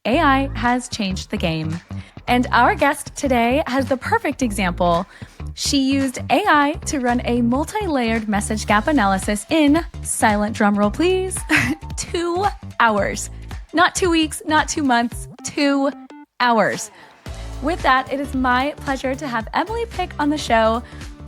AI has changed the game. And our guest today has the perfect example. She used AI to run a multi-layered message gap analysis in, silent drum roll please, 2 hours. Not 2 weeks, not 2 months, 2 hours. With that, it is my pleasure to have Emily Pick on the show.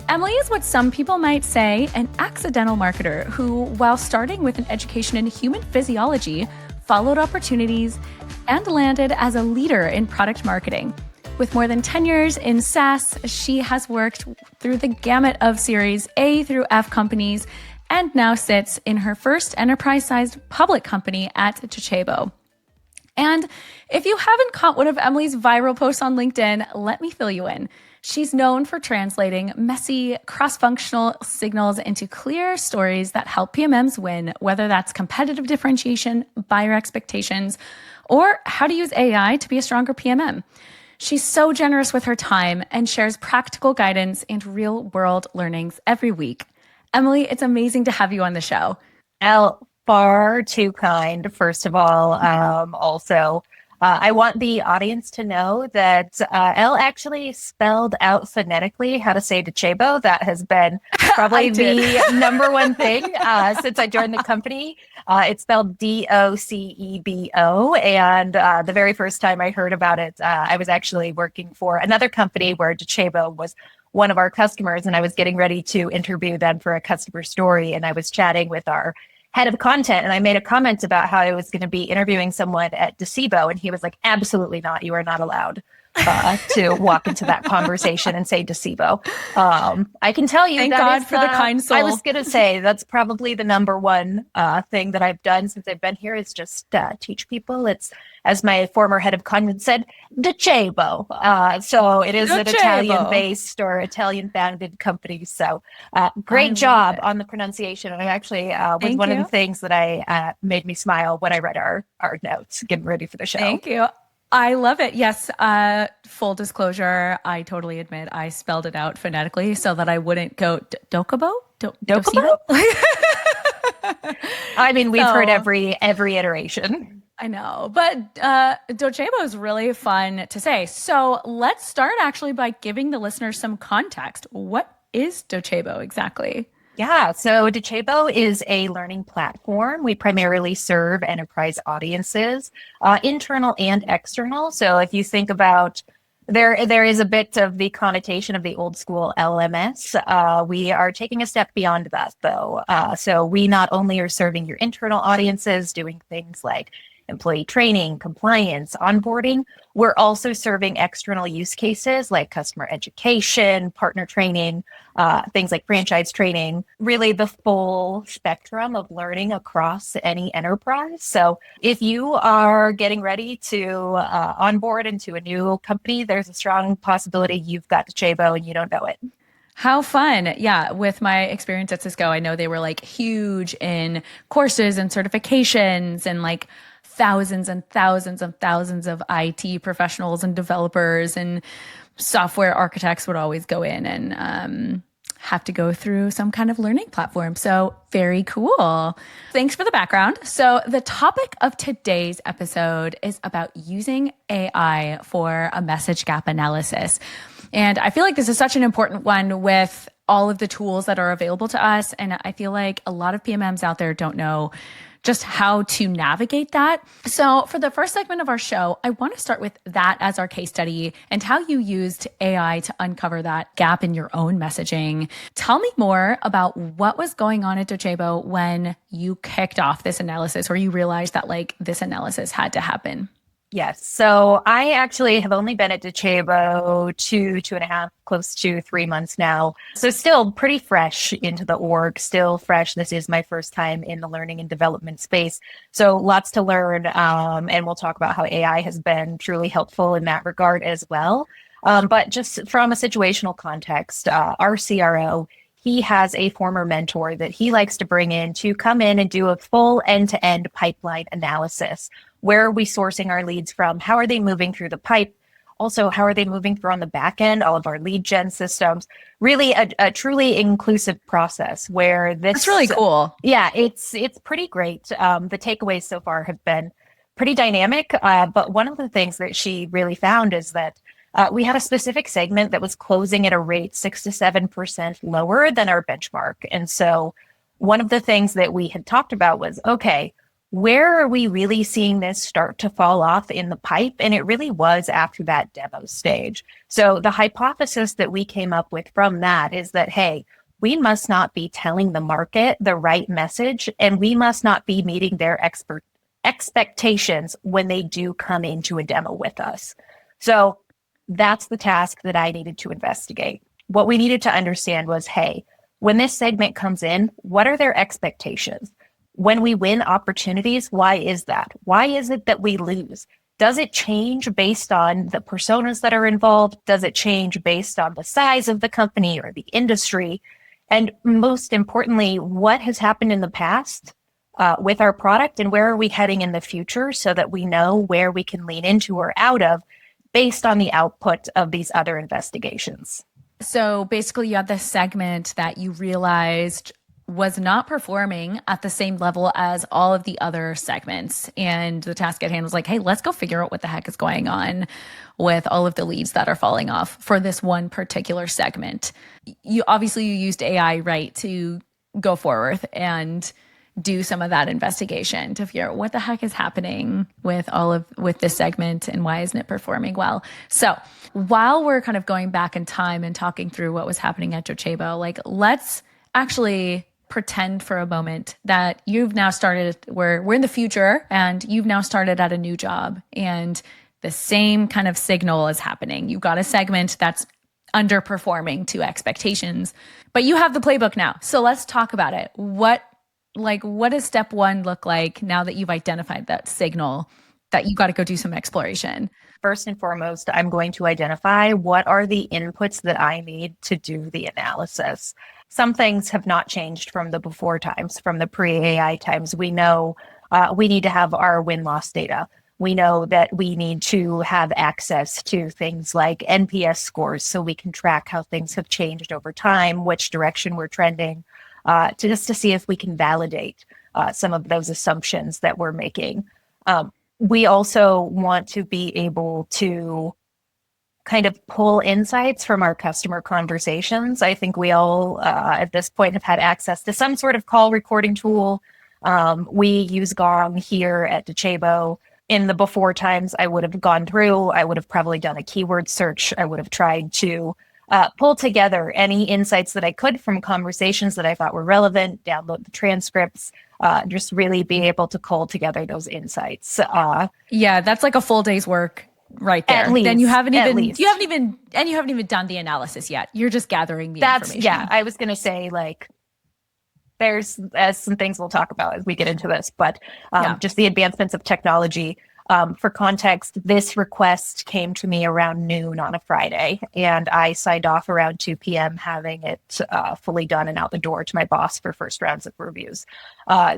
Emily is what some people might say an accidental marketer who, while starting with an education in human physiology, followed opportunities and landed as a leader in product marketing. With more than 10 years in SaaS, she has worked through the gamut of Series A through F companies and now sits in her first enterprise-sized public company at Docebo. And if you haven't caught one of Emily's viral posts on LinkedIn, let me fill you in. She's known for translating messy, cross-functional signals into clear stories that help PMMs win, whether that's competitive differentiation, buyer expectations, or how to use AI to be a stronger PMM. She's so generous with her time and shares practical guidance and real-world learnings every week. Emily, it's amazing to have you on the show. Elle, far too kind, first of all. I want the audience to know that Elle actually spelled out phonetically how to say Docebo. That has been probably the number one thing since I joined the company. It's spelled Docebo. And the very first time I heard about it, I was actually working for another company where Docebo was one of our customers, and I was getting ready to interview them for a customer story. And I was chatting with our head of content, and I made a comment about how I was going to be interviewing someone at Docebo, and he was like, absolutely not. You are not allowed to walk into that conversation and say Docebo. I can tell you Thank God for the kind soul. I was going to say that's probably the number one thing that I've done since I've been here is just teach people. It's, as my former head of content said, Docebo. So it is an Italian-based or Italian-founded company. So great job on the pronunciation. And it actually was one of the things that I made me smile when I read our notes, getting ready for the show. Thank you. I love it. Yes. Full disclosure, I totally admit I spelled it out phonetically so that I wouldn't go Docebo? Docebo? I mean, we've heard every iteration. I know, but Docebo is really fun to say. So let's start actually by giving the listeners some context. What is Docebo exactly? Yeah, so Docebo is a learning platform. We primarily serve enterprise audiences, internal and external. So if you think about there is a bit of the connotation of the old school LMS. We are taking a step beyond that, though. So we not only are serving your internal audiences, doing things like employee training, compliance, onboarding. We're also serving external use cases like customer education, partner training, things like franchise training, really the full spectrum of learning across any enterprise. So if you are getting ready to onboard into a new company, there's a strong possibility you've got Docebo and you don't know it. How fun. Yeah. With my experience at Cisco, I know they were like huge in courses and certifications and like thousands and thousands and thousands of IT professionals and developers and software architects would always go in and have to go through some kind of learning platform. So very cool. Thanks for the background. So the topic of today's episode is about using AI for a message gap analysis. And I feel like this is such an important one with all of the tools that are available to us. And I feel like a lot of PMMs out there don't know just how to navigate that. So for the first segment of our show, I want to start with that as our case study and how you used AI to uncover that gap in your own messaging. Tell me more about what was going on at Docebo when you kicked off this analysis or you realized that like this analysis had to happen. Yes. So I actually have only been at Docebo 2.5, close to 3 months now. So still pretty fresh into the org, still fresh. This is my first time in the learning and development space. So lots to learn. And we'll talk about how AI has been truly helpful in that regard as well. But just from a situational context, our CRO, he has a former mentor that he likes to bring in to come in and do a full end-to-end pipeline analysis. Where are we sourcing our leads from? How are they moving through the pipe? Also, how are they moving through on the back end, all of our lead gen systems? Really a truly inclusive process where this... That's really cool. Yeah, it's pretty great. The takeaways so far have been pretty dynamic. But one of the things that she really found is that we had a specific segment that was closing at a rate 6 to 7% lower than our benchmark. And so one of the things that we had talked about was, okay, where are we really seeing this start to fall off in the pipe? And it really was after that demo stage. So the hypothesis that we came up with from that is that, hey, we must not be telling the market the right message, and we must not be meeting their expectations when they do come into a demo with us. So that's the task that I needed to investigate. What we needed to understand was, hey, when this segment comes in, what are their expectations? When we win opportunities, why is that? Why is it that we lose? Does it change based on the personas that are involved? Does it change based on the size of the company or the industry? And most importantly, what has happened in the past with our product, and where are we heading in the future, so that we know where we can lean into or out of based on the output of these other investigations. So basically, you had this segment that you realized was not performing at the same level as all of the other segments. And the task at hand was like, hey, let's go figure out what the heck is going on with all of the leads that are falling off for this one particular segment. You used AI, right, to go forward and do some of that investigation to figure out what the heck is happening with this segment and why isn't it performing well. So while we're kind of going back in time and talking through what was happening at Docebo, like, let's actually pretend for a moment that you've now started, we're in the future, and you've now started at a new job, and the same kind of signal is happening. You've got a segment that's underperforming to expectations, but you have the playbook now. So let's talk about it. What does step one look like now that you've identified that signal that you got to go do some exploration? First and foremost, I'm going to identify what are the inputs that I need to do the analysis. Some things have not changed from the before times, from the pre-AI times. We know we need to have our win-loss data. We know that we need to have access to things like NPS scores so we can track how things have changed over time, which direction we're trending, to see if we can validate some of those assumptions that we're making. We also want to be able to kind of pull insights from our customer conversations. I think we all at this point have had access to some sort of call recording tool. We use Gong here at Docebo. In the before times, I would have gone through, I would have probably done a keyword search. I would have tried to pull together any insights that I could from conversations that I thought were relevant, download the transcripts, just really be able to cull together those insights. Yeah, that's like a full day's work right there. At least, then you haven't even done the analysis yet. You're just gathering the information. Yeah, I was going to say, like, there's some things we'll talk about as we get into this, but just the advancements of technology. For context, this request came to me around noon on a Friday, and I signed off around 2 p.m. having it fully done and out the door to my boss for first rounds of reviews.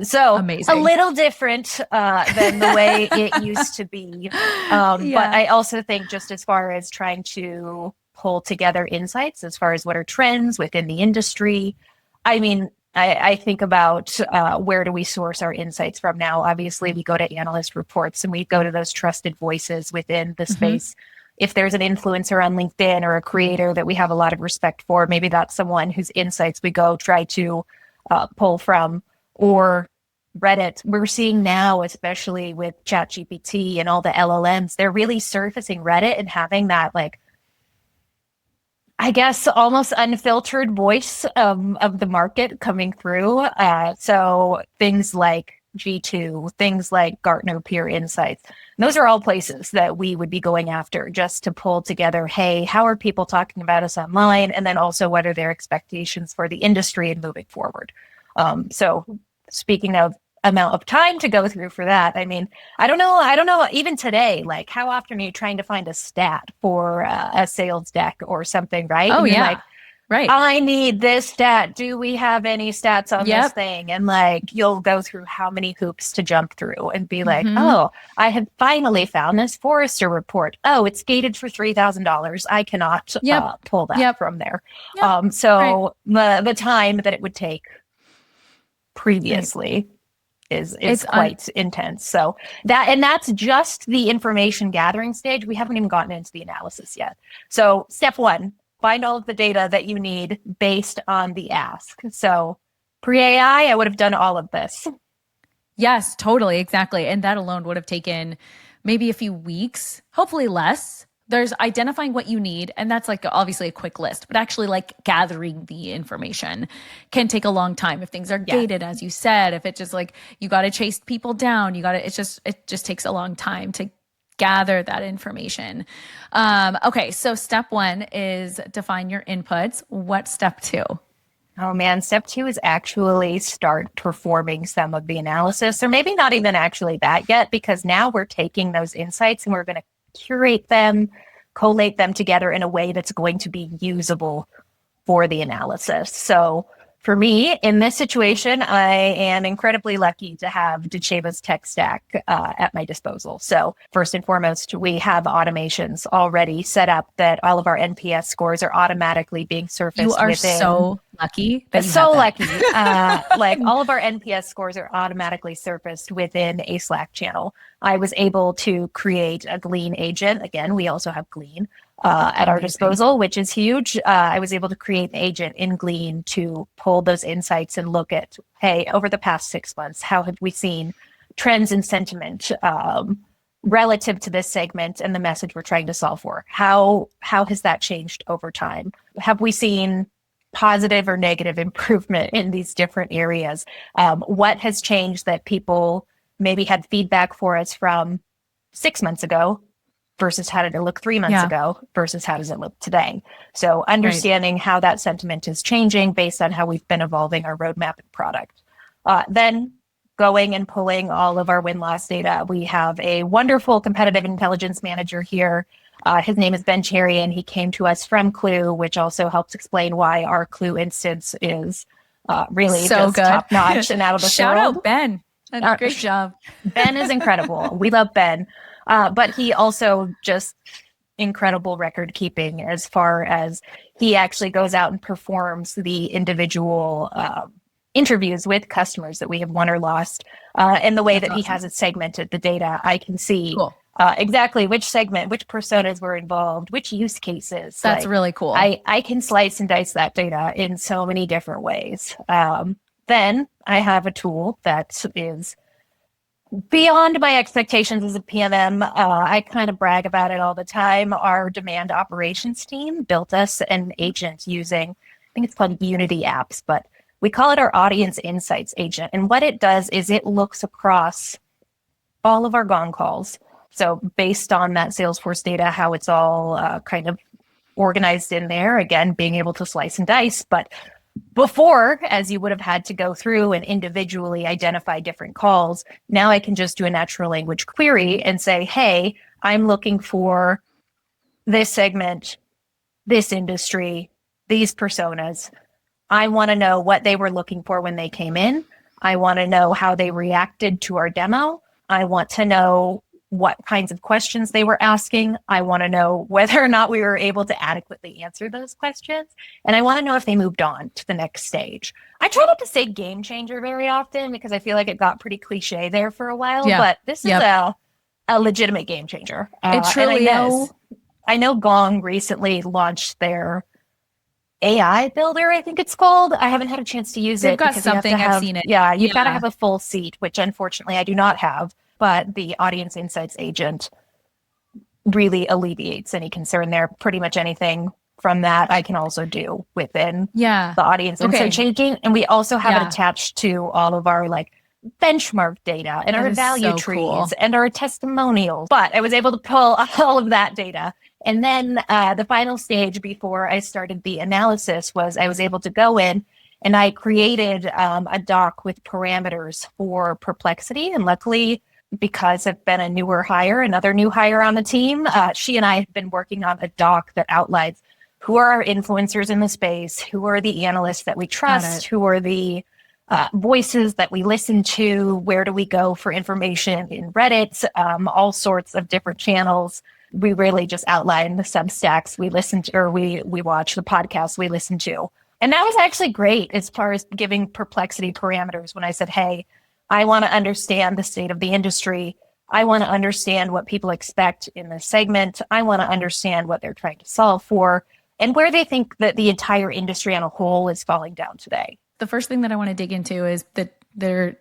So amazing. A little different than the way it used to be. But I also think, just as far as trying to pull together insights as far as what are trends within the industry, I mean, I think about where do we source our insights from now. Obviously, we go to analyst reports and we go to those trusted voices within the space. If there's an influencer on LinkedIn or a creator that we have a lot of respect for, maybe that's someone whose insights we go try to pull from. Or Reddit. We're seeing now, especially with ChatGPT and all the LLMs, they're really surfacing Reddit and having that, like, I guess, almost unfiltered voice of the market coming through. So things like G2, things like Gartner Peer Insights, those are all places that we would be going after just to pull together, hey, how are people talking about us online? And then also, what are their expectations for the industry and moving forward? So speaking of amount of time to go through for that, I mean, I don't know, even today, like, how often are you trying to find a stat for a sales deck or something, right? Oh, yeah. Like, right. I need this stat. Do we have any stats on this thing? And like, you'll go through how many hoops to jump through and be like, oh, I have finally found this Forrester report. Oh, it's gated for $3,000. I cannot pull that from there. So the time that it would take previously is It's quite intense. So that's just the information gathering stage. We haven't even gotten into the analysis yet. So step one, find all of the data that you need based on the ask. So pre-AI, I would have done all of this. Yes, totally. Exactly. And that alone would have taken maybe a few weeks, hopefully less. There's identifying what you need, and that's like obviously a quick list, but actually like gathering the information can take a long time if things are gated, as you said. If it just like you got to chase people down, it just takes a long time to gather that information. Okay, so step one is define your inputs. What's step two? Oh man, step two is actually start performing some of the analysis, or maybe not even actually that yet, because now we're taking those insights and we're going to curate them, collate them together in a way that's going to be usable for the analysis. So for me, in this situation, I am incredibly lucky to have Docebo's tech stack at my disposal. So first and foremost, we have automations already set up that all of our NPS scores are automatically being surfaced You are within. so lucky that you so have that. lucky. Like all of our NPS scores are automatically surfaced within a Slack channel. I was able to create a Glean agent. Again, we also have Glean at our disposal, which is huge. I was able to create an agent in Glean to pull those insights and look at, hey, over the past 6 months, how have we seen trends in sentiment relative to this segment and the message we're trying to solve for? How has that changed over time? Have we seen positive or negative improvement in these different areas? What has changed that people maybe had feedback for us from 6 months ago versus how did it look 3 months ago versus how does it look today? So understanding how that sentiment is changing based on how we've been evolving our roadmap and product. Then going and pulling all of our win-loss data. We have a wonderful competitive intelligence manager here. His name is Ben Cherry, and he came to us from Clue, which also helps explain why our Clue instance is really so just good. top-notch and out of this world. Shout out, Ben. Great job. Ben is incredible. We love Ben. But he also just incredible record keeping as far as he actually goes out and performs the individual interviews with customers that we have won or lost. And the way that he has it segmented, the data, I can see exactly which segment, which personas were involved, which use cases. That's really cool. I can slice and dice that data in so many different ways. Then I have a tool that is beyond my expectations as a PMM. I kind of brag about it all the time. Our demand operations team built us an agent using, I think it's called Unity Apps, but we call it our audience insights agent. And what it does is it looks across all of our gong calls. So based on that Salesforce data, how it's all kind of organized in there, again, being able to slice and dice. But before, as you would have had to go through and individually identify different calls, now I can just do a natural language query and say, hey, I'm looking for this segment, this industry, these personas. I want to know what they were looking for when they came in. I want to know how they reacted to our demo. I want to know what kinds of questions they were asking. I want to know whether or not we were able to adequately answer those questions. And I want to know if they moved on to the next stage. I try not to say game changer very often because I feel like it got pretty cliche there for a while, but this is a legitimate game changer. It truly is. I know Gong recently launched their AI builder, I think it's called. I haven't had a chance to use it. They've got something, I've seen it. Yeah, you've got to have a full seat, which unfortunately I do not have. But the audience insights agent really alleviates any concern there. Pretty much anything from that I can also do within the audience insights agent. And we also have it attached to all of our like benchmark data and our value trees and our testimonials. But I was able to pull all of that data. And then the final stage before I started the analysis was I was able to go in and I created a doc with parameters for Perplexity. And luckily, because I've been a newer hire, another new hire on the team, she and I have been working on a doc that outlines who are our influencers in the space, who are the analysts that we trust, who are the voices that we listen to, where do we go for information in Reddit, all sorts of different channels. We really just outline the Substacks we listen to, or we watch, the podcasts we listen to. And that was actually great as far as giving Perplexity parameters when I said, hey, I want to understand the state of the industry. I want to understand what people expect in this segment. I want to understand what they're trying to solve for and where they think that the entire industry on a whole is falling down today. The first thing that I want to dig into is that there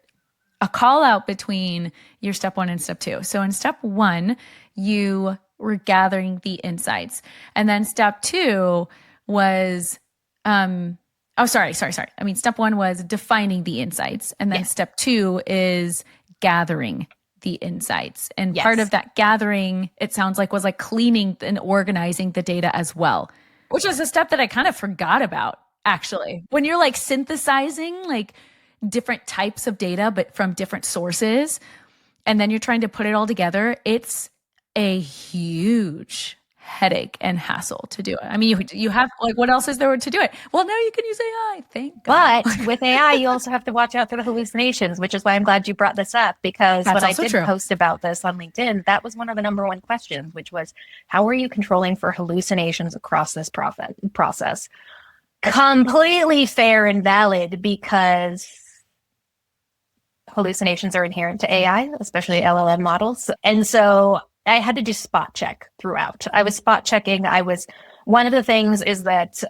a call out between your step one and step two. So in step one, you were gathering the insights. And then step two was, I mean, step one was defining the insights. And then Yes. step two is gathering the insights. And Yes. part of that gathering, it sounds like, was like cleaning and organizing the data as well, which was a step that I kind of forgot about, actually. When you're like synthesizing like different types of data, but from different sources, and then you're trying to put it all together, it's a huge headache and hassle to do it. I mean, you have, like, what else is there to do it? Well, now you can use AI, thank God. But with AI, you also have to watch out for the hallucinations, which is why I'm glad you brought this up, because That's when I also did true. post about this on LinkedIn, that was one of the number one questions, which was, how are you controlling for hallucinations across this process? Completely fair and valid, because hallucinations are inherent to AI, especially LLM models. And so I had to do spot check throughout. I was spot checking. One of the things is that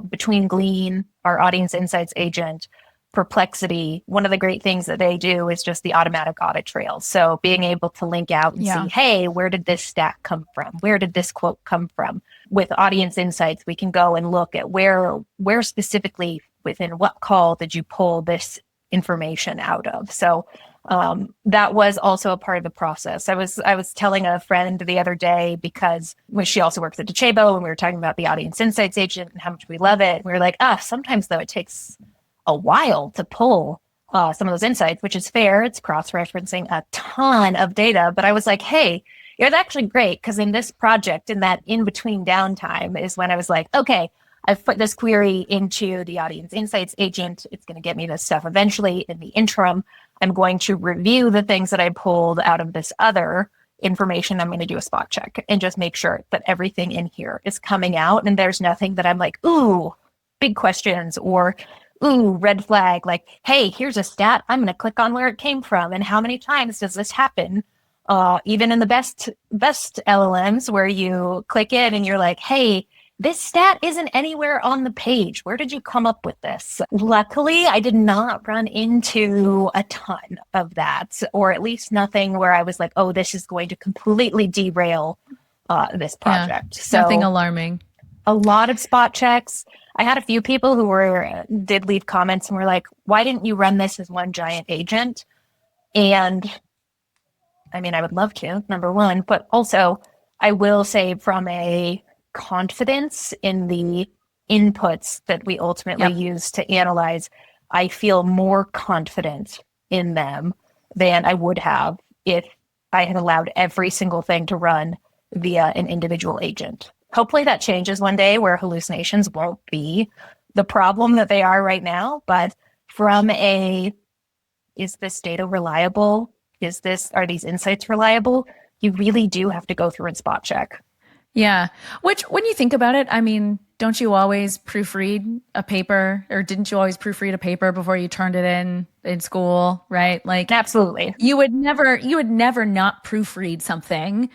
between Glean, our audience insights agent, Perplexity, one of the great things that they do is just the automatic audit trail. So being able to link out and see, hey, where did this stat come from? Where did this quote come from? With audience insights, we can go and look at where specifically within what call did you pull this information out of. So that was also a part of the process. I was telling a friend the other day, because when she also works at Docebo, and we were talking about the audience insights agent and how much we love it. We were like, sometimes though it takes a while to pull some of those insights, which is fair. It's cross-referencing a ton of data. But I was like, hey, it's actually great, because in this project, in that in-between downtime, is when I was like, okay, I've put this query into the audience insights agent. It's going to get me this stuff eventually. In the interim, I'm going to review the things that I pulled out of this other information. I'm going to do a spot check and just make sure that everything in here is coming out. And there's nothing that I'm like, ooh, big questions, or ooh, red flag. Like, hey, here's a stat. I'm going to click on where it came from. And how many times does this happen? Even in the best LLMs, where you click it and you're like, hey, this stat isn't anywhere on the page. Where did you come up with this? Luckily, I did not run into a ton of that, or at least nothing where I was like, oh, this is going to completely derail this project. Yeah, so nothing alarming. A lot of spot checks. I had a few people who did leave comments and were like, why didn't you run this as one giant agent? And I mean, I would love to, number one, but also I will say, from a confidence in the inputs that we ultimately use to analyze, I feel more confident in them than I would have if I had allowed every single thing to run via an individual agent. Hopefully that changes one day, where hallucinations won't be the problem that they are right now. But from is this data reliable? Are these insights reliable? You really do have to go through and spot check. Yeah. Which, when you think about it, I mean, don't you always proofread a paper, or didn't you always proofread a paper before you turned it in school, right? Like, absolutely. You would never not proofread something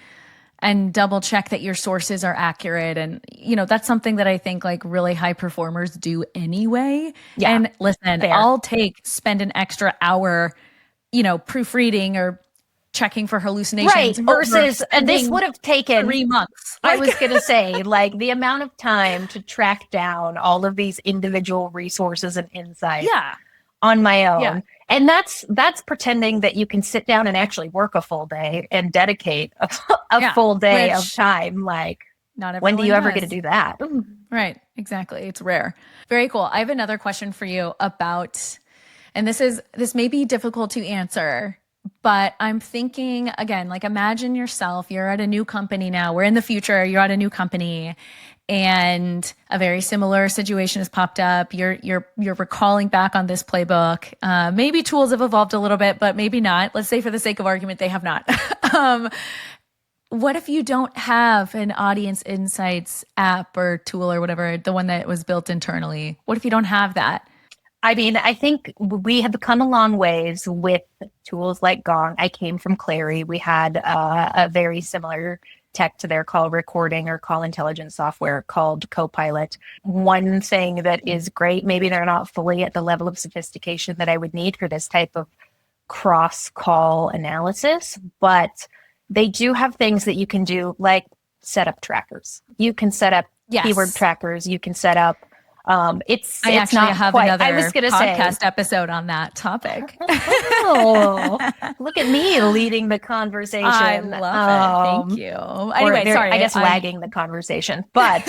and double check that your sources are accurate. And, that's something that I think like really high performers do anyway. Yeah. And listen, Fair. I'll spend an extra hour, proofreading or checking for hallucinations. Right. Versus, and this would have taken 3 months. I was going to say, like, the amount of time to track down all of these individual resources and insights on my own. Yeah. And that's pretending that you can sit down and actually work a full day and dedicate a full day of time. Like, not when do you ever get to do that? Right. Exactly. It's rare. Very cool. I have another question for you about, and this may be difficult to answer, but I'm thinking, again, like, imagine yourself, you're at a new company now. We're in the future. You're at a new company, and a very similar situation has popped up. You're recalling back on this playbook. Maybe tools have evolved a little bit, but maybe not. Let's say, for the sake of argument, they have not. What if you don't have an audience insights app or tool or whatever, the one that was built internally? What if you don't have that? I mean, I think we have come a long ways with tools like Gong. I came from Clary. We had a very similar tech to their call recording or call intelligence software called Copilot. One thing that is great, maybe they're not fully at the level of sophistication that I would need for this type of cross call analysis, but they do have things that you can do like set up trackers. You can set up keyword trackers. You can set up I actually not have quite, another I was gonna podcast episode on that topic. Oh, look at me leading the conversation. I love it. Thank you. Anyway, sorry. I guess lagging the conversation, but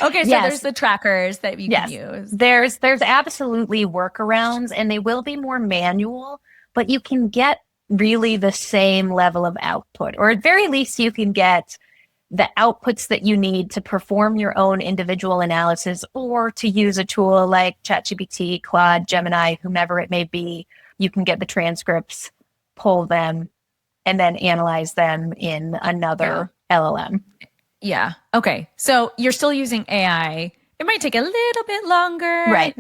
okay. So there's the trackers that you can use. There's absolutely workarounds, and they will be more manual, but you can get really the same level of output, or at very least, you can get the outputs that you need to perform your own individual analysis, or to use a tool like ChatGPT, Claude, Gemini, whomever it may be. You can get the transcripts, pull them, and then analyze them in another LLM. Yeah. Okay. So you're still using AI. It might take a little bit longer. Right.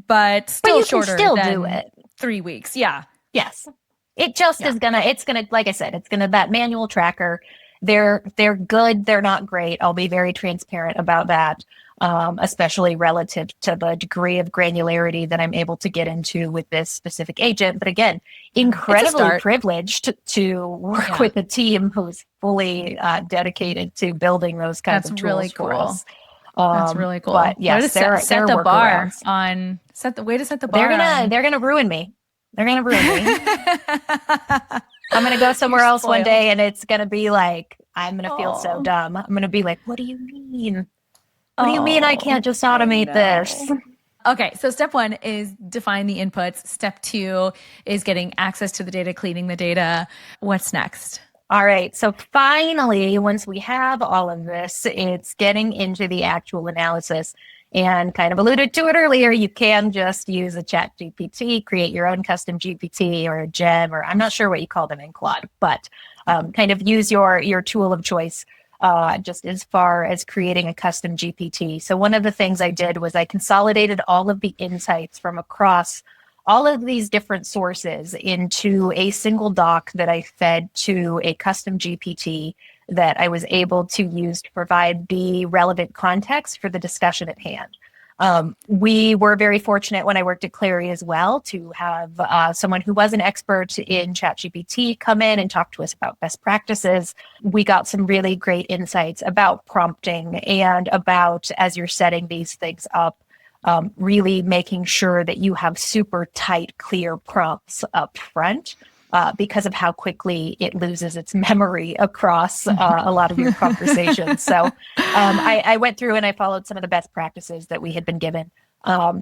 But still you shorter can still than do it. 3 weeks. Yeah. Yes. It just is it's gonna, like I said, it's gonna, that manual tracker, they're good. They're not great. I'll be very transparent about that. Especially relative to the degree of granularity that I'm able to get into with this specific agent. But again, incredibly privileged to work with a team who's fully dedicated to building those kinds of tools really cool. for us. That's really cool. But yes, set the bar on way to set the bar. They're gonna ruin me. They're gonna ruin me. I'm gonna go somewhere else one day, and it's gonna be like, I'm gonna feel so dumb. I'm gonna be like, what do you mean? What do you mean I can't just automate this? Okay, so step 1 is define the inputs. Step 2 is getting access to the data, cleaning the data. What's next? All right, so finally, once we have all of this, it's getting into the actual analysis. And kind of alluded to it earlier, you can just use a chat GPT, create your own custom GPT or a gem, or I'm not sure what you call them in Claude, but kind of use your tool of choice just as far as creating a custom GPT. So one of the things I did was I consolidated all of the insights from across all of these different sources into a single doc that I fed to a custom GPT that I was able to use to provide the relevant context for the discussion at hand. We were very fortunate when I worked at Clary as well to have someone who was an expert in ChatGPT come in and talk to us about best practices. We got some really great insights about prompting and about, as you're setting these things up, really making sure that you have super tight, clear prompts up front. Because of how quickly it loses its memory across a lot of your conversations. So I went through and I followed some of the best practices that we had been given,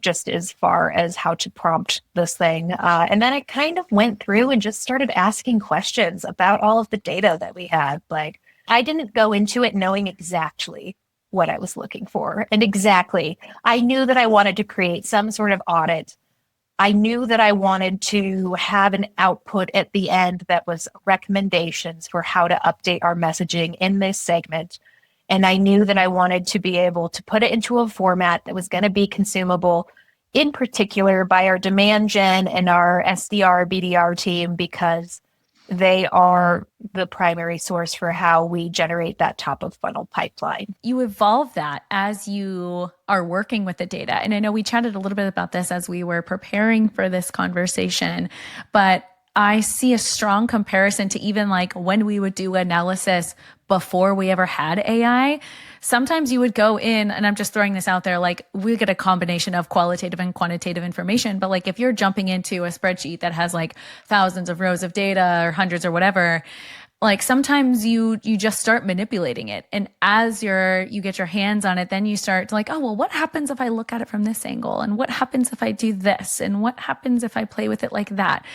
just as far as how to prompt this thing. And then I kind of went through and just started asking questions about all of the data that we had. Like, I didn't go into it knowing exactly what I was looking for. And I knew that I wanted to create some sort of audit. I knew that I wanted to have an output at the end that was recommendations for how to update our messaging in this segment. And I knew that I wanted to be able to put it into a format that was going to be consumable, in particular by our demand gen and our SDR, BDR team, because they are the primary source for how we generate that top of funnel pipeline. You evolve that as you are working with the data. And I know we chatted a little bit about this as we were preparing for this conversation, but I see a strong comparison to even like when we would do analysis before we ever had AI. Sometimes you would go in, and I'm just throwing this out there, like we get a combination of qualitative and quantitative information. But like if you're jumping into a spreadsheet that has like thousands of rows of data or hundreds or whatever, like sometimes you just start manipulating it. And as you get your hands on it, then you start to like, oh, well, what happens if I look at it from this angle? And what happens if I do this? And what happens if I play with it like that?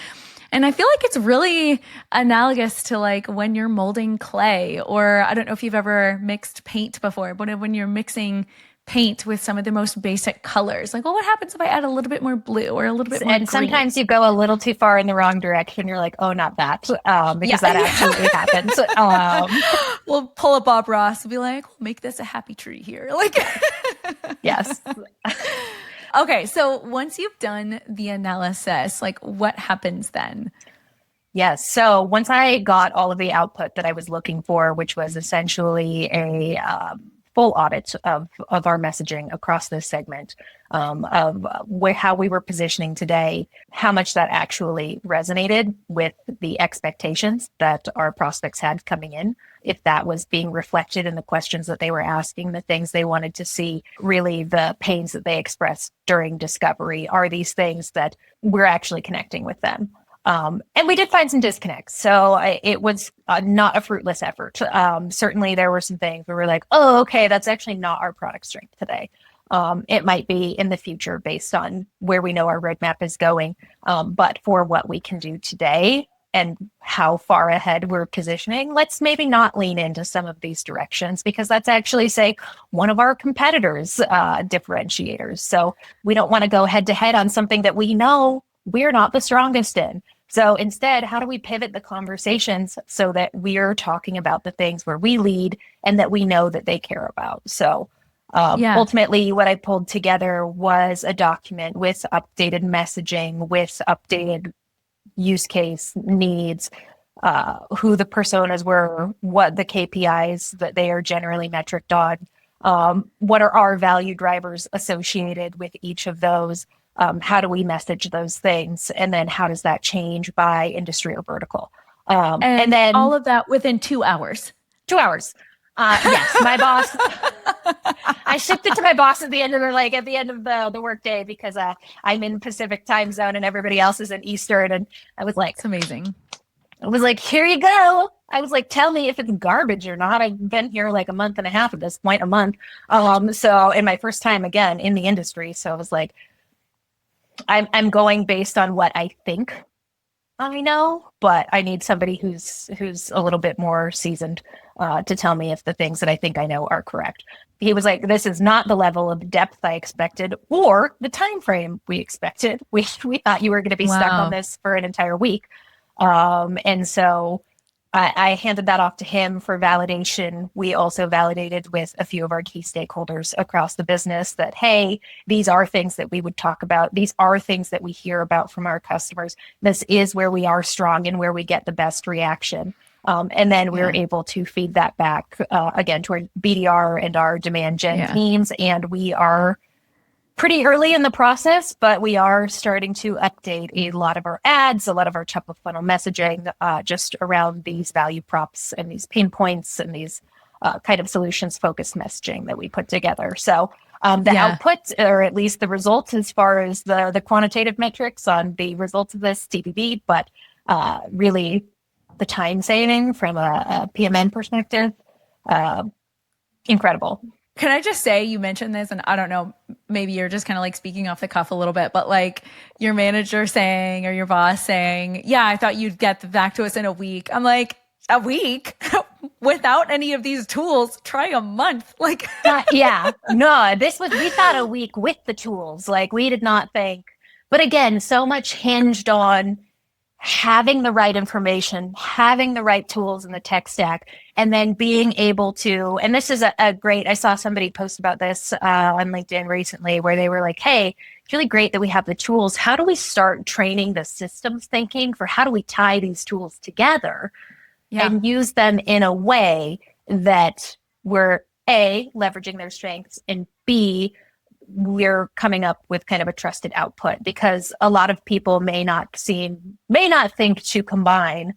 And I feel like it's really analogous to like when you're molding clay, or I don't know if you've ever mixed paint before, but when you're mixing paint with some of the most basic colors, like, well, what happens if I add a little bit more blue or a little bit more green? Sometimes you go a little too far in the wrong direction. You're like, oh, not that, because that absolutely happens. We'll pull up Bob Ross and be like, we'll make this a happy tree here. Like, yes. Okay, so once you've done the analysis, like what happens then? Yes. So once I got all of the output that I was looking for, which was essentially a full audit of our messaging across this segment, of how we were positioning today, how much that actually resonated with the expectations that our prospects had coming in, if that was being reflected in the questions that they were asking, the things they wanted to see, really the pains that they expressed during discovery, are these things that we're actually connecting with them. And we did find some disconnects. So it was not a fruitless effort. Certainly, there were some things where we're like, oh, okay, that's actually not our product strength today. It might be in the future based on where we know our roadmap is going. But for what we can do today and how far ahead we're positioning, let's maybe not lean into some of these directions because that's actually, say, one of our competitors' differentiators. So we don't want to go head to head on something that we know we're not the strongest in. So instead, how do we pivot the conversations so that we're talking about the things where we lead and that we know that they care about? So Yeah. ultimately, what I pulled together was a document with updated messaging, with updated use case needs, who the personas were, what the KPIs that they are generally metriced on, what are our value drivers associated with each of those, how do we message those things, and then how does that change by industry or vertical? And And then all of that within 2 hours. 2 hours. Yes, my boss. I shipped it to my boss at the end of the work day because I'm in Pacific time zone and everybody else is in Eastern, and It's amazing. I was like, here you go. I was like, tell me if it's garbage or not. I've been here like a month and a half at this point, a month. So in my first time again in the industry, so I was like, I'm going based on what I think I know, but I need somebody who's a little bit more seasoned to tell me if the things that I think I know are correct. He was like, "This is not the level of depth I expected, or the time frame we expected. We thought you were going to be stuck on Wow. this for an entire week." And so I handed that off to him for validation. We also validated with a few of our key stakeholders across the business that, hey, these are things that we would talk about. These are things that we hear about from our customers. This is where we are strong and where we get the best reaction. And then we were able to feed that back again to our BDR and our demand gen teams. And we are pretty early in the process, but we are starting to update a lot of our ads, a lot of our top of funnel messaging, just around these value props and these pain points and these kind of solutions focused messaging that we put together. So the output, or at least the results as far as the quantitative metrics on the results of this TBD, but really the time saving from a PMN perspective, incredible. Can I just say, you mentioned this, and I don't know, maybe you're just kind of like speaking off the cuff a little bit, but like your manager saying or your boss saying, yeah, I thought you'd get back to us in a week. I'm like, a week without any of these tools? Try a month. Like, yeah, no, we thought a week with the tools. Like, we did not think, but again, so much hinged on having the right information, having the right tools in the tech stack, and then being able to, and this is a great, I saw somebody post about this on LinkedIn recently where they were like, hey, it's really great that we have the tools. How do we start training the systems thinking for how do we tie these tools together and use them in a way that we're A, leveraging their strengths, and B, we're coming up with kind of a trusted output, because a lot of people may not think to combine,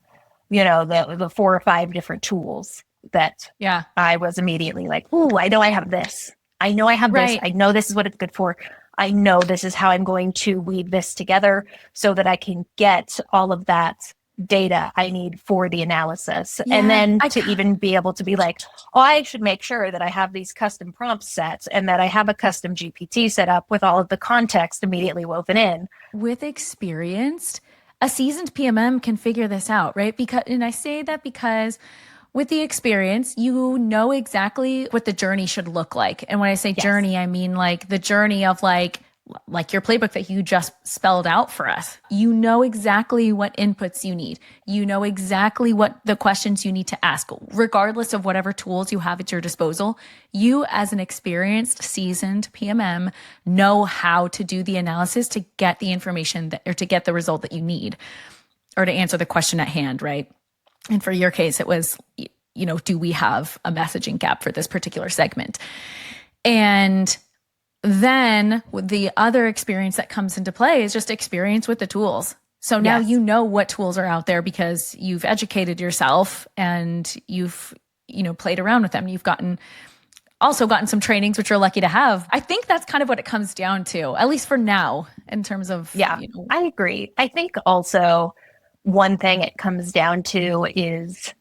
the 4 or 5 different tools that I was immediately like, ooh, I know I have this. I know I have this. I know this is what it's good for. I know this is how I'm going to weave this together so that I can get all of that data I need for the analysis. And then to even be able to be like, oh, I should make sure that I have these custom prompts set and that I have a custom GPT set up with all of the context immediately woven in. With experience, a seasoned PMM can figure this out, right? And I say that because with the experience, you know exactly what the journey should look like. And when I say journey, I mean like the journey of like like your playbook that you just spelled out for us. You know exactly what inputs you need. You know exactly what the questions you need to ask, regardless of whatever tools you have at your disposal. You, as an experienced, seasoned PMM, know how to do the analysis to get the information that, or to get the result that you need, or to answer the question at hand, right? And for your case, it was, do we have a messaging gap for this particular segment? And then the other experience that comes into play is just experience with the tools. So now you know what tools are out there because you've educated yourself and you've, played around with them. You've also gotten some trainings, which you're lucky to have. I think that's kind of what it comes down to, at least for now, in terms of. I agree. I think also one thing it comes down to is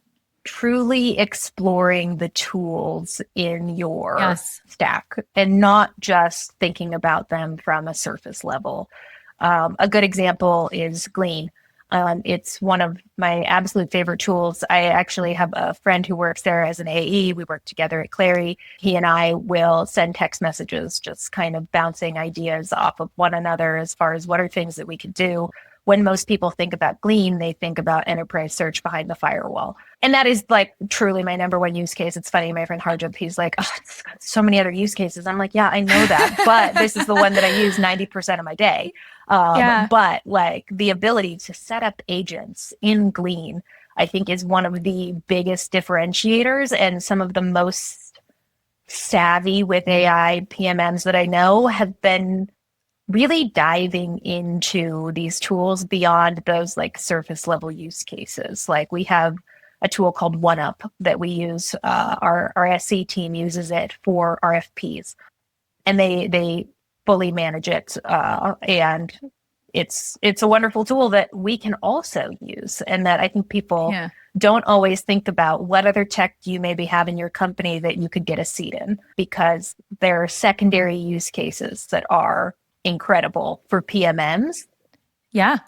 truly exploring the tools in your stack and not just thinking about them from a surface level. A good example is Glean. It's one of my absolute favorite tools. I actually have a friend who works there as an AE. We work together at Clary. He and I will send text messages, just kind of bouncing ideas off of one another as far as what are things that we could do. When most people think about Glean, they think about enterprise search behind the firewall. And that is like truly my number one use case. It's funny, my friend Harjab, he's like, oh, it's got so many other use cases. I'm like, yeah, I know that, but this is the one that I use 90% of my day. But like the ability to set up agents in Glean, I think is one of the biggest differentiators, and some of the most savvy with AI PMMs that I know have been really diving into these tools beyond those like surface level use cases. Like we have a tool called OneUp that we use. Our SC team uses it for RFPs, and they fully manage it. And it's a wonderful tool that we can also use, and that I think people don't always think about. What other tech do you maybe have in your company that you could get a seat in? Because there are secondary use cases that are incredible for PMMs. Yeah.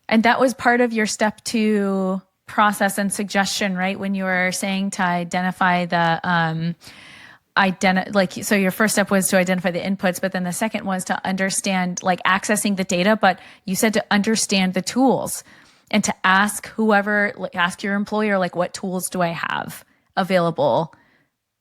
And that was part of your step 2 process and suggestion, right? When you were saying to identify the, so your first step was to identify the inputs, but then the second was to understand, like accessing the data, but you said to understand the tools and to ask ask your employer, like, what tools do I have available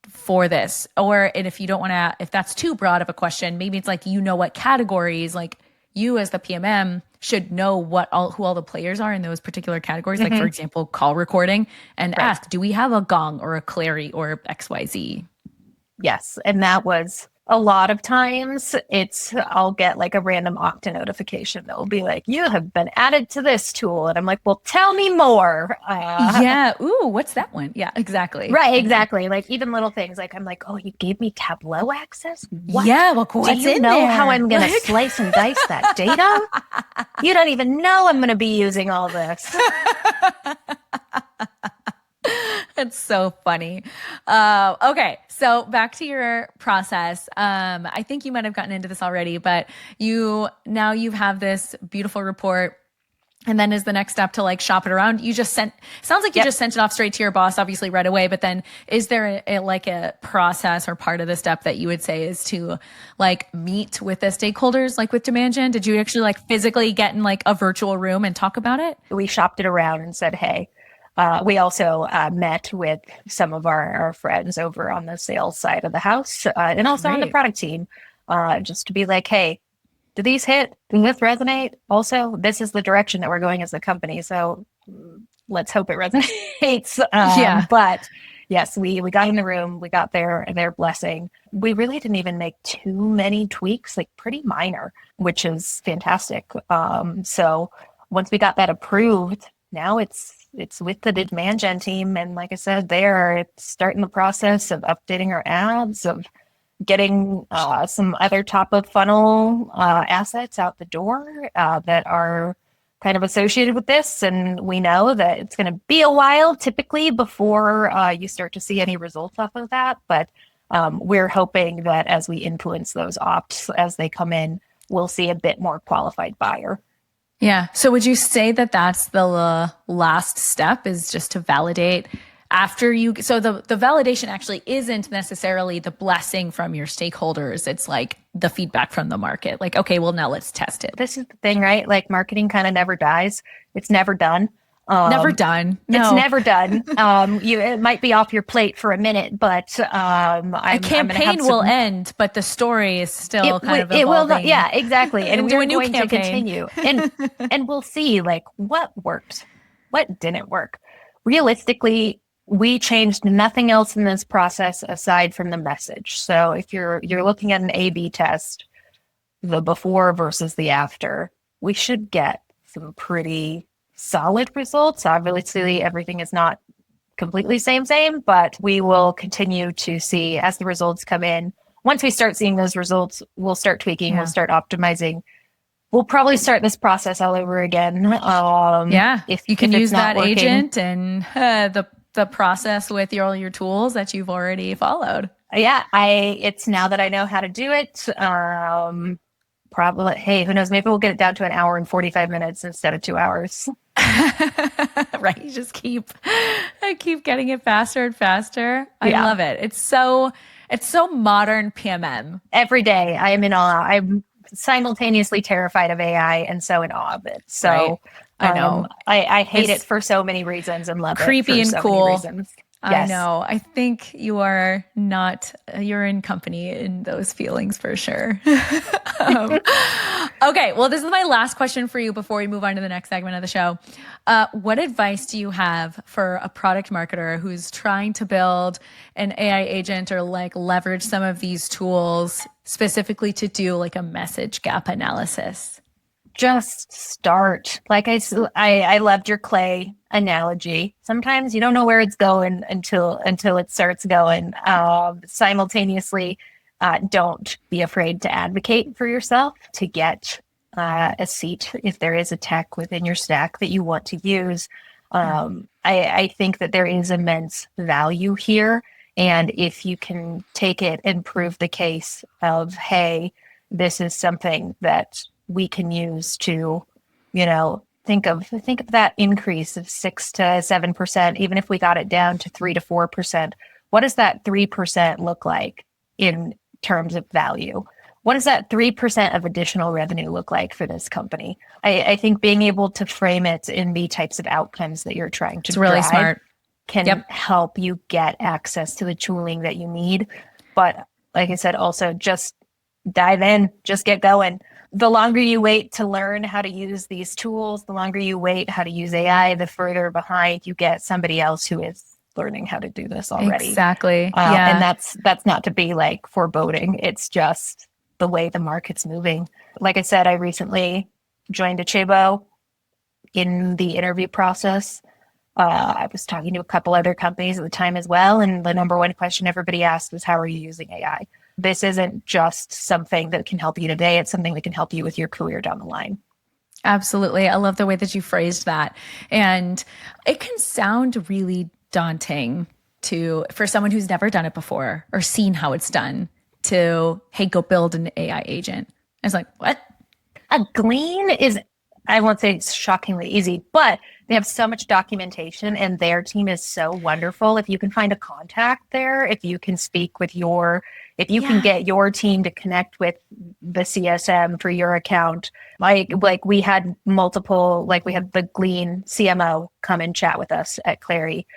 for this? And if you don't want to, if that's too broad of a question, maybe it's like, what categories, like you as the PMM should know who all the players are in those particular categories. Like for example, call recording, and ask, do we have a Gong or a Clary or XYZ? Yes. And that was a lot of times I'll get like a random Okta notification that will be like, you have been added to this tool. And I'm like, well, tell me more. Ooh, what's that one? Yeah, exactly. Right. Exactly. Like even little things like, I'm like, oh, you gave me Tableau access? What? Yeah. Well, what's Do you in know there? how I'm going to slice and dice that data? You don't even know I'm going to be using all this. It's so funny. Okay, so back to your process. I think you might have gotten into this already, but you have this beautiful report. And then is the next step to like shop it around? Sounds like you just sent it off straight to your boss, obviously right away. But then is there a process or part of the step that you would say is to like meet with the stakeholders, like with demand gen? Did you actually like physically get in like a virtual room and talk about it? We shopped it around and said, hey, we also met with some of our friends over on the sales side of the house and also on the product team, just to be like, hey, do these hit? Does this resonate? Also, this is the direction that we're going as a company. So let's hope it resonates. But yes, we got in the room, we got their blessing. We really didn't even make too many tweaks, like pretty minor, which is fantastic. So once we got that approved, now it's with the demand gen team. And like I said, it's starting the process of updating our ads, of getting some other top of funnel assets out the door that are kind of associated with this. And we know that it's going to be a while typically before you start to see any results off of that. But we're hoping that as we influence those ops as they come in, we'll see a bit more qualified buyer. Yeah. So would you say that that's the last step, is just to validate after you, so the validation actually isn't necessarily the blessing from your stakeholders. It's like the feedback from the market. Like, okay, well, now let's test it. This is the thing, right? Like marketing kind of never dies. It's never done. Never done. No. It's never done. It might be off your plate for a minute, but a campaign will end, but the story is still kind of evolving. It will not, yeah, exactly. And Into we're a new going campaign. to continue, and we'll see like what worked, what didn't work. Realistically, we changed nothing else in this process aside from the message. So if you're looking at an A/B test, the before versus the after, we should get some pretty solid results. Obviously, everything is not completely same, but we will continue to see as the results come in. Once we start seeing those results, we'll start tweaking, we'll start optimizing. We'll probably start this process all over again. If you can use that working agent and the process with all your tools that you've already followed. Yeah, it's now that I know how to do it. Probably, hey, who knows? Maybe we'll get it down to an hour and 45 minutes instead of 2 hours. Right. You just keep getting it faster and faster. I love it. It's so modern PMM. Every day I am in awe. I'm simultaneously terrified of AI and so in awe of it. So right. I know. I hate it for so many reasons and love creepy it for and so cool. many reasons. Yes. I know. I think you're in company in those feelings for sure. Okay. Well, this is my last question for you before we move on to the next segment of the show. What advice do you have for a product marketer who's trying to build an AI agent or like leverage some of these tools specifically to do like a message gap analysis? Just start. Like I loved your clay analogy. Sometimes you don't know where it's going until it starts going. Simultaneously, don't be afraid to advocate for yourself to get a seat if there is a tech within your stack that you want to use. I think that there is immense value here. And if you can take it and prove the case of, hey, this is something that we can use to, think of that increase of 6 to 7%, even if we got it down to 3 to 4%, what does that 3% look like in terms of value? What does that 3% of additional revenue look like for this company? I think being able to frame it in the types of outcomes that you're trying to drive really smart. Can help you get access to the tooling that you need. But like I said, also just dive in, just get going. The longer you wait to learn how to use these tools, the longer you wait how to use AI, the further behind you get somebody else who is learning how to do this already. Exactly. And that's not to be like foreboding. It's just the way the market's moving. Like I said, I recently joined Docebo in the interview process. I was talking to a couple other companies at the time as well. And the number one question everybody asked was, how are you using AI? This isn't just something that can help you today. It's something that can help you with your career down the line. Absolutely. I love the way that you phrased that. And it can sound really daunting for someone who's never done it before or seen how it's done to, hey, go build an AI agent. I was like, what? A Glean is, I won't say it's shockingly easy, but they have so much documentation and their team is so wonderful. If you can find a contact there, if you can speak with if you can get your team to connect with the CSM for your account, like we had we had the Glean CMO come and chat with us at Clary,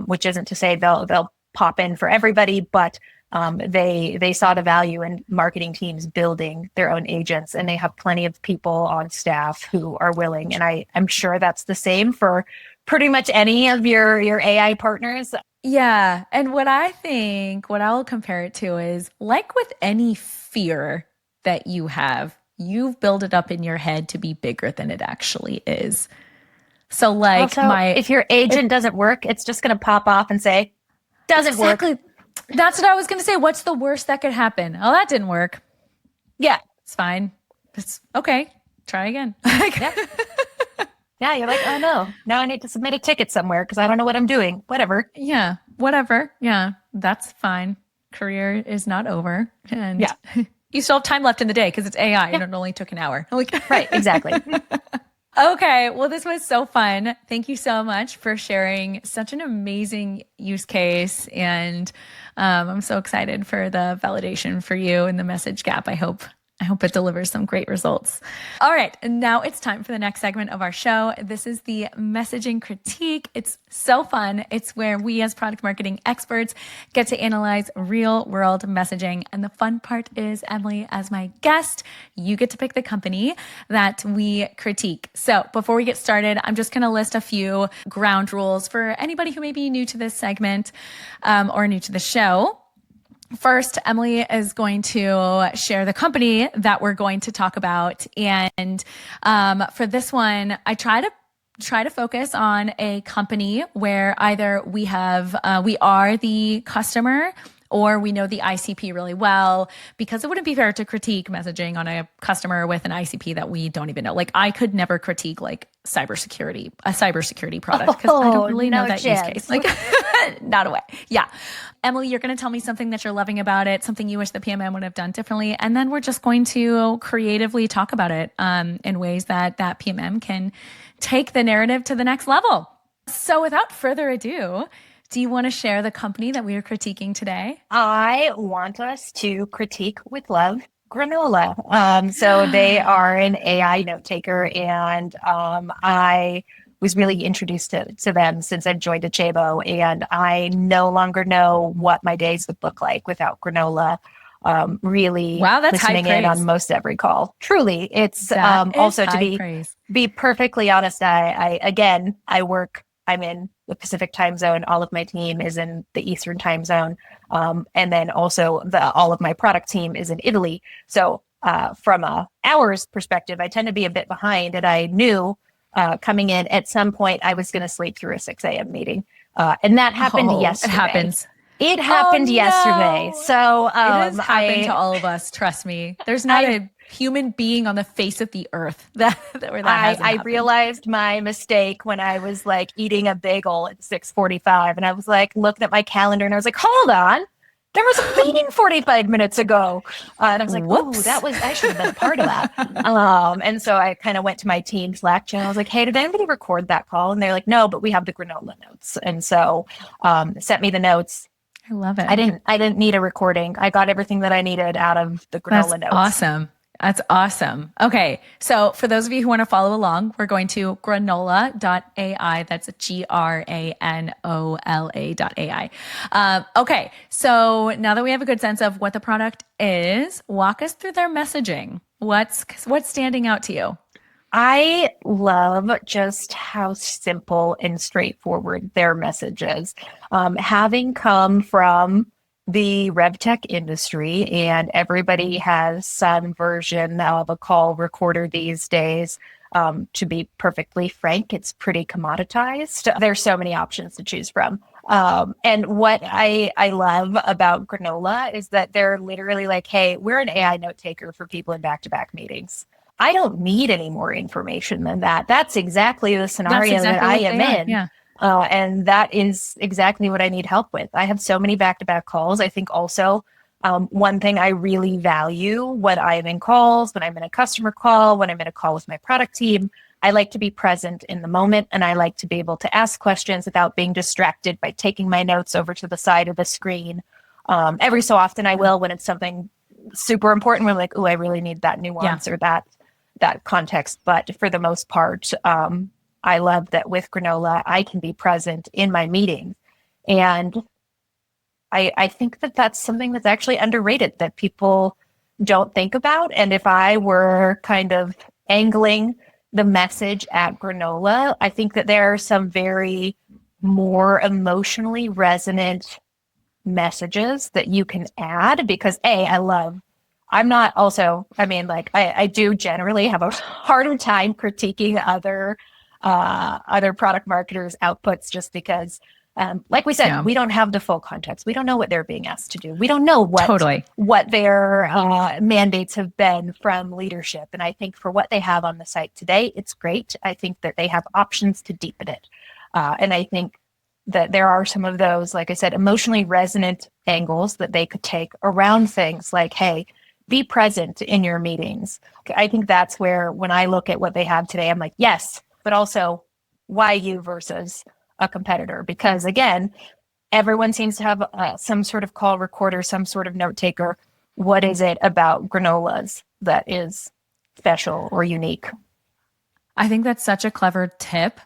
which isn't to say they'll pop in for everybody, but they saw the value in marketing teams building their own agents, and they have plenty of people on staff who are willing. And I'm sure that's the same for pretty much any of your AI partners. Yeah. And what I'll compare it to is like with any fear that you have, you've built it up in your head to be bigger than it actually is. So like also, if your agent doesn't work, it's just going to pop off and say, doesn't work. That's what I was going to say. What's the worst that could happen? Oh, that didn't work. Yeah. It's fine. It's okay. Try again. Yeah, you're like, oh no, now I need to submit a ticket somewhere because I don't know what I'm doing. Whatever. Yeah, whatever. Yeah, that's fine. Career is not over. And you still have time left in the day because it's AI and it only took an hour. Right, exactly. Okay, well, this was so fun. Thank you so much for sharing such an amazing use case. And I'm so excited for the validation for you in the message gap. I hope it delivers some great results. All right, and now it's time for the next segment of our show. This is the messaging critique. It's so fun. It's where we as product marketing experts get to analyze real world messaging. And the fun part is, Emily, as my guest, you get to pick the company that we critique. So before we get started, I'm just going to list a few ground rules for anybody who may be new to this segment or new to the show. First, Emily is going to share the company that we're going to talk about. And for this one, I try to focus on a company where either we are the customer or we know the ICP really well, because it wouldn't be fair to critique messaging on a customer with an ICP that we don't even know. Like I could never critique like a cybersecurity product because I don't really know that use case. Like not a way. Yeah. Emily, you're going to tell me something that you're loving about it, something you wish the PMM would have done differently. And then we're just going to creatively talk about it in ways that PMM can take the narrative to the next level. So without further ado, do you want to share the company that we are critiquing today? I want us to critique with love Granola. So they are an AI note taker, and I was really introduced to them since I've joined Docebo, and I no longer know what my days would look like without Granola. Really wow, that's listening in on most every call. Truly, it's also to be perfectly honest. I'm in the Pacific time zone. All of my team is in the Eastern time zone. And then also all of my product team is in Italy. So from a hours perspective, I tend to be a bit behind. And I knew coming in at some point, I was going to sleep through a 6 a.m. meeting. And that happened yesterday. It happens. It happened yesterday. So it has happened to all of us. Trust me. There's not a human being on the face of the earth that I realized my mistake when I was like eating a bagel at 6:45, and I was like looking at my calendar and I was like, hold on, there was a meeting 45 minutes ago. And I was like, whoops, I should have been a part of that. And so I kind of went to my team Slack channel. I was like, hey, did anybody record that call? And they're like, no, but we have the Granola notes. And so sent me the notes. I love it. I didn't need a recording. I got everything that I needed out of the Granola notes. Awesome. That's awesome. Okay. So for those of you who want to follow along, we're going to Granola.ai. That's Granola.ai. Okay. So now that we have a good sense of what the product is, walk us through their messaging. What's standing out to you? I love just how simple and straightforward their message is. Having come from the RevTech industry, and everybody has some version of a call recorder these days. To be perfectly frank, it's pretty commoditized. There's so many options to choose from. And what I love about Granola is that they're literally like, hey, we're an AI note taker for people in back-to-back meetings. I don't need any more information than that. That's exactly the scenario that I am in. Yeah. And that is exactly what I need help with. I have so many back-to-back calls. I think also one thing I really value when I'm in calls, when I'm in a customer call, when I'm in a call with my product team, I like to be present in the moment, and I like to be able to ask questions without being distracted by taking my notes over to the side of the screen. Every so often I will when it's something super important. We're like, oh, I really need that nuance or that context. But for the most part, I love that with Granola, I can be present in my meetings. And I think that that's something that's actually underrated that people don't think about. And if I were kind of angling the message at Granola, I think that there are some very more emotionally resonant messages that you can add because I do generally have a harder time critiquing other product marketers' outputs just because, like we said, we don't have the full context. We don't know what they're being asked to do. We don't know what their mandates have been from leadership. And I think for what they have on the site today, it's great. I think that they have options to deepen it. And I think that there are some of those, like I said, emotionally resonant angles that they could take around things like, hey, be present in your meetings. I think that's where, when I look at what they have today, I'm like, yes, but also why you versus a competitor? Because again, everyone seems to have some sort of call recorder, some sort of note taker. What is it about Granola's that is special or unique? I think that's such a clever tip,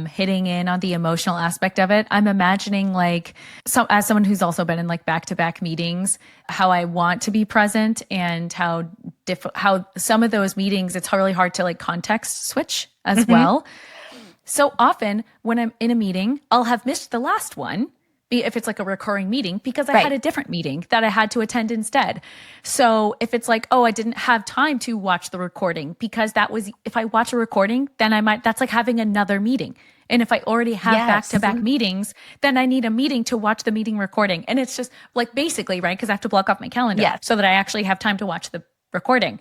hitting in on the emotional aspect of it. I'm imagining like, so as someone who's also been in like back-to-back meetings, how I want to be present and how some of those meetings, it's really hard to like context switch as well. So often when I'm in a meeting, I'll have missed the last one, if it's like a recurring meeting, because I had a different meeting that I had to attend instead. So if it's like, oh, I didn't have time to watch the recording, because if I watch a recording, then that's like having another meeting. And if I already have back-to-back meetings, then I need a meeting to watch the meeting recording. And it's just like basically, right? Because I have to block off my calendar so that I actually have time to watch the recording.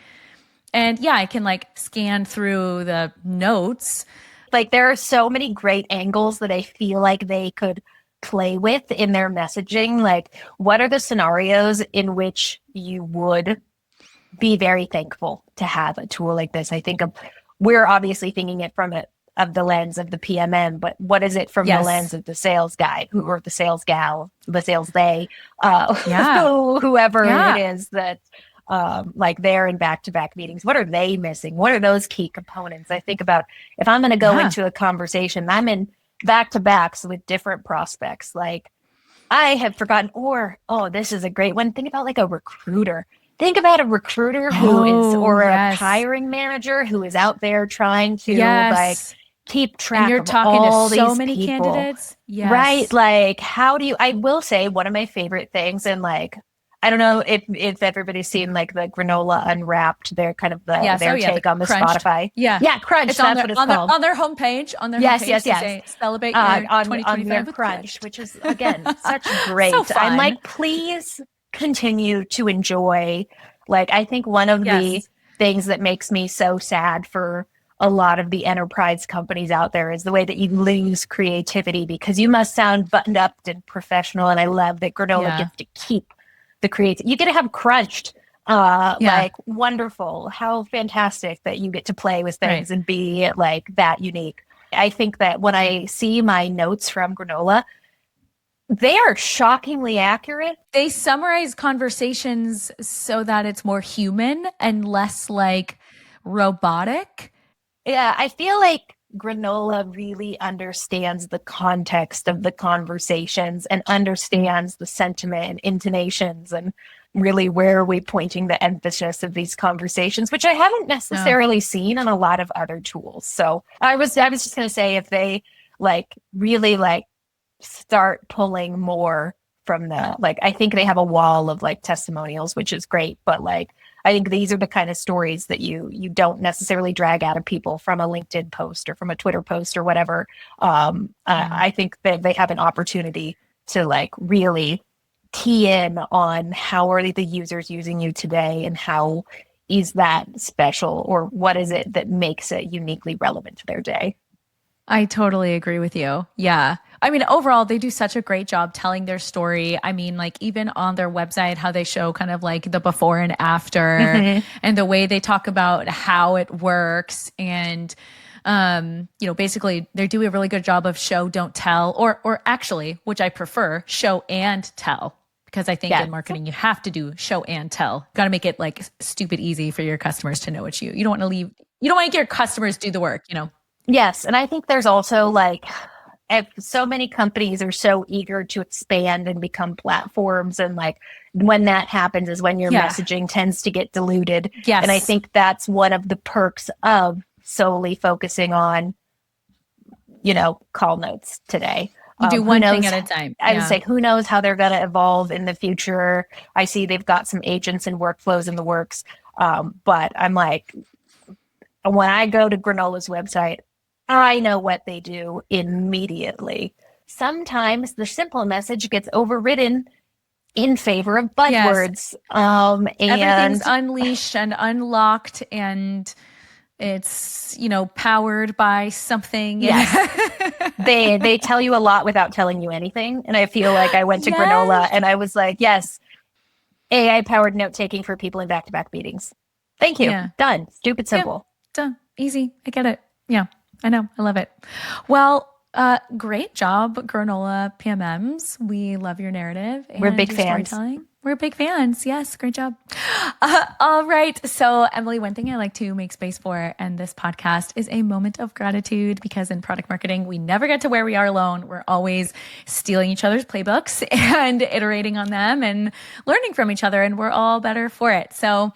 And yeah, I can like scan through the notes. Like there are so many great angles that I feel like they could play with in their messaging. Like, what are the scenarios in which you would be very thankful to have a tool like this? I think we're obviously thinking it from the lens of the PMM, but what is it from the lens of the sales guy or the sales gal, the sales they, whoever it is that like they're in back-to-back meetings? What are they missing? What are those key components? I think about if I'm going to go into a conversation, I'm in back-to-backs with different prospects. Like I have forgotten, this is a great one. Think about like a recruiter. Think about a recruiter a hiring manager who is out there trying to like keep track and you're of talking all to so these many people. candidates. Yes. Right? Like I will say one of my favorite things, and like I don't know if everybody's seen like the Granola Unwrapped, their kind of their take on the Crunched. Spotify. Yeah, Crunched. That's what it's called. On their homepage. On their homepage, say, celebrate your 2025 with Crunch, which is again such great. So fun. I'm like, please continue to enjoy. Like I think one of the things that makes me so sad for a lot of the enterprise companies out there is the way that you lose creativity, because you must sound buttoned up and professional. And I love that Granola gets to keep the creative. You get to have Crunched. Like wonderful. How fantastic that you get to play with things and be like that unique. I think that when I see my notes from Granola, they are shockingly accurate. They summarize conversations so that it's more human and less like robotic. Yeah, I feel like Granola really understands the context of the conversations and understands the sentiment and intonations and really where are we pointing the emphasis of these conversations, which I haven't necessarily seen in a lot of other tools. So I was just going to say, if they like really like start pulling more from I think they have a wall of like testimonials, which is great, but like I think these are the kind of stories that you don't necessarily drag out of people from a LinkedIn post or from a Twitter post or whatever. I think that they have an opportunity to like really key in on how are the users using you today and how is that special, or what is it that makes it uniquely relevant to their day. I totally agree with you. Yeah. I mean, overall, they do such a great job telling their story. I mean, like even on their website, how they show kind of like the before and after and the way they talk about how it works. And, basically they do a really good job of show, don't tell, or actually, which I prefer, show and tell. Because I think in marketing, you have to do show and tell. Got to make it like stupid easy for your customers to know it's you. You don't want to make your customers do the work, Yes. And I think there's also like, if so many companies are so eager to expand and become platforms, and like when that happens is when your messaging tends to get diluted. Yes. And I think that's one of the perks of solely focusing on, call notes today. You do one thing at a time. I would say, who knows how they're going to evolve in the future. I see they've got some agents and workflows in the works. But I'm like, when I go to Granola's website, I know what they do immediately. Sometimes the simple message gets overridden in favor of buzzwords. Everything's unleashed and unlocked, and it's, powered by something. Yes. They tell you a lot without telling you anything. And I feel like I went to Granola and I was like, yes. AI powered note taking for people in back-to-back meetings. Thank you. Yeah. Done. Stupid simple. Done. Easy. I get it. Yeah, I know. I love it. Well, great job, Granola PMMs. We love your narrative and We're big your fans. storytelling. We're big fans. Yes, great job. All right. So, Emily, one thing I like to make space for, and this podcast is a moment of gratitude because in product marketing, we never get to where we are alone. We're always stealing each other's playbooks and iterating on them and learning from each other, and we're all better for it. So,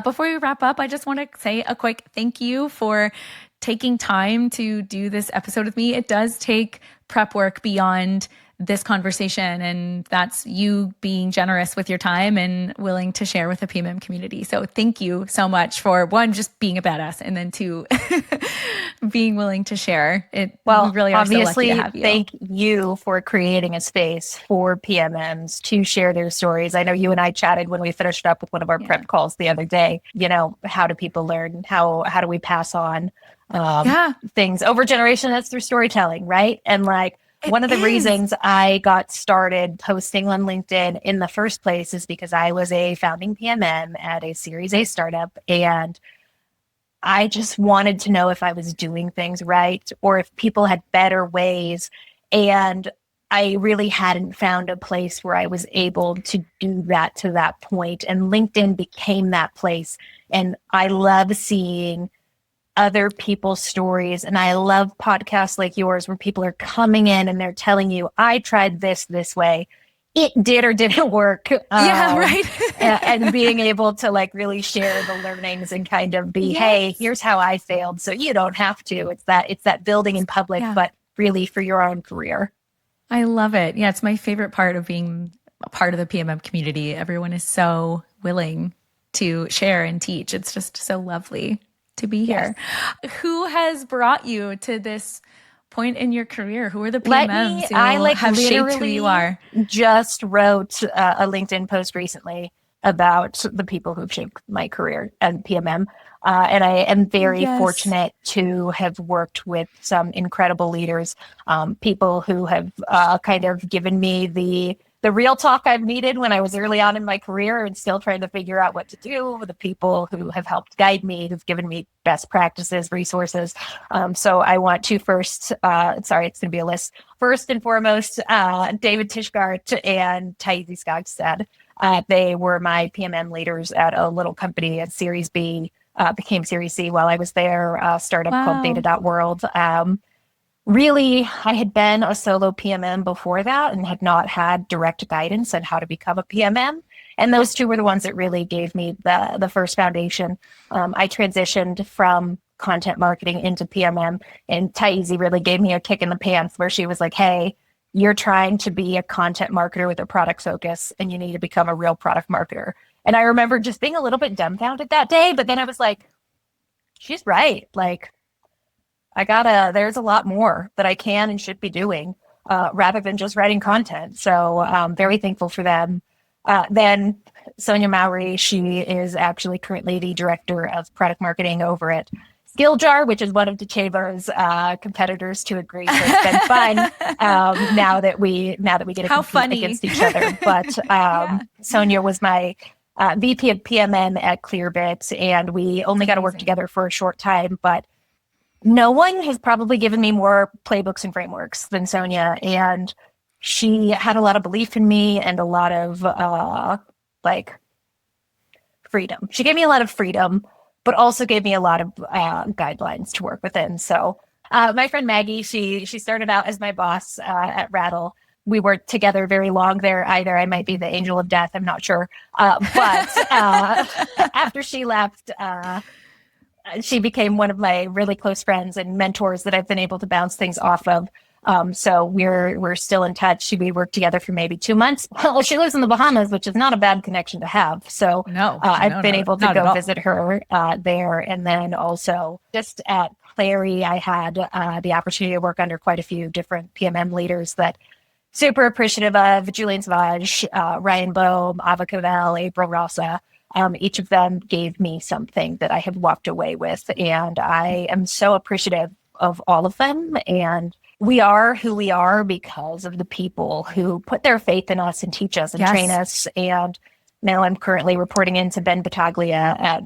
before we wrap up, I just want to say a quick thank you for taking time to do this episode with me. It does take prep work beyond this conversation, and that's you being generous with your time and willing to share with the PMM community. So thank you so much for one, just being a badass, and then two, being willing to share it. Well, we really are so lucky to have you. Thank you for creating a space for PMMs to share their stories. I know you and I chatted when we finished up with one of our prep calls the other day. How do people learn? How do we pass on things over generation? That's through storytelling, right? And one of the reasons I got started posting on LinkedIn in the first place is because I was a founding PMM at a Series A startup, and I just wanted to know if I was doing things right or if people had better ways. And I really hadn't found a place where I was able to do that to that point. And LinkedIn became that place. And I love seeing other people's stories. And I love podcasts like yours where people are coming in and they're telling you, I tried this way. It did or didn't work. Right. and being able to really share the learnings and kind of be, hey, here's how I failed. So you don't have to. It's that building in public, but really for your own career. I love it. Yeah, it's my favorite part of being a part of the PMM community. Everyone is so willing to share and teach. It's just so lovely to be here. Who has brought you to this point in your career? Who are the PMMs who have shaped who you are? Just wrote a LinkedIn post recently about the people who've shaped my career and PMM. And I am very fortunate to have worked with some incredible leaders, people who have kind of given me the real talk I've needed when I was early on in my career and still trying to figure out what to do, the people who have helped guide me, who've given me best practices, resources. So I want to first, it's going to be a list. First and foremost, David Tishgart and Taizi Skogstad. They were my PMM leaders at a little company at Series B, became Series C while I was there, a startup called Data.world. Really, I had been a solo PMM before that and had not had direct guidance on how to become a PMM. And those two were the ones that really gave me the first foundation. I transitioned from content marketing into PMM, and Taizi really gave me a kick in the pants where she was like, hey, you're trying to be a content marketer with a product focus, and you need to become a real product marketer. And I remember just being a little bit dumbfounded that day, but then I was like, she's right. There's a lot more that I can and should be doing rather than just writing content. So I'm very thankful for them. Then Sonia Mowry, she is actually currently the director of product marketing over at Skilljar, which is one of Docebo's competitors to a degree. So it's been fun now that we get to compete against each other. But Sonia was my VP of PMM at Clearbit, and we only got to work together for a short time, but no one has probably given me more playbooks and frameworks than Sonia. And she had a lot of belief in me and a lot of freedom. She gave me a lot of freedom, but also gave me a lot of guidelines to work within. So my friend Maggie, she started out as my boss at Rattle. We worked together very long there. Either I might be the angel of death, I'm not sure. But after she left, she became one of my really close friends and mentors that I've been able to bounce things off of. So we're still in touch. We worked together for maybe 2 months. Well, she lives in the Bahamas, which is not a bad connection to have. So I've been able to go visit her there. And then also just at Clary, I had the opportunity to work under quite a few different PMM leaders that super appreciative of: Julian Savage, Ryan Bohm, Ava Cavell, April Rossa. Each of them gave me something that I have walked away with, and I am so appreciative of all of them. And we are who we are because of the people who put their faith in us and teach us and train us. And Now I'm currently reporting into Ben Battaglia at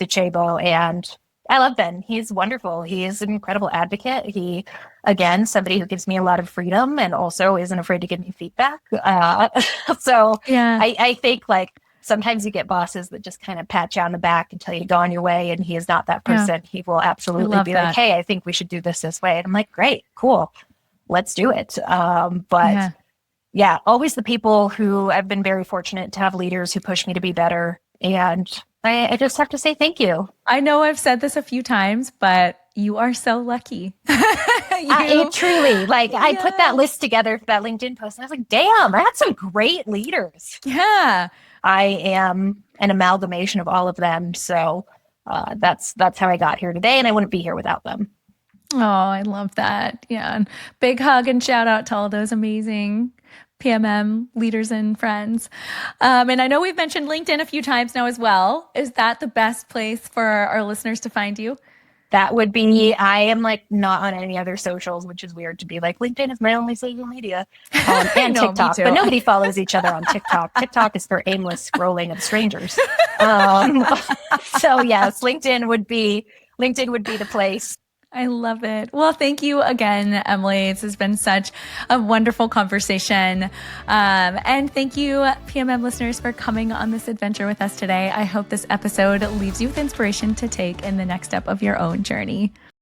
Docebo, and I love Ben. He's wonderful. He is an incredible advocate. He, again, somebody who gives me a lot of freedom and also isn't afraid to give me feedback. So Yeah. I think like sometimes you get bosses that just kind of pat you on the back and tell you to go on your way, and he is not that Yeah. person. He will absolutely love be like, that. hey, I think we should do this way. And I'm like, great, cool, let's do it. But yeah, always the people who I've been very fortunate to have leaders who push me to be better. And I just have to say thank you. I know I've said this a few times, but you are so lucky. It truly, like, I put that list together for that LinkedIn post, and I was like, damn, I had some great leaders. Yeah. I am an amalgamation of all of them. So that's how I got here today, and I wouldn't be here without them. Oh, I love that. Yeah. And big hug and shout out to all those amazing PMM leaders and friends. And I know we've mentioned LinkedIn a few times now as well. Is that the best place for our listeners to find you? That would be, I am like not on any other socials, which is weird to be like, LinkedIn is my only social media. And No, me TikTok, too. but nobody follows each other on TikTok. TikTok is for aimless scrolling of strangers. So yes, LinkedIn would be the place. I love it. Well, thank you again, Emily. This has been such a wonderful conversation. And thank you, PMM listeners, for coming on this adventure with us today. I hope this episode leaves you with inspiration to take in the next step of your own journey.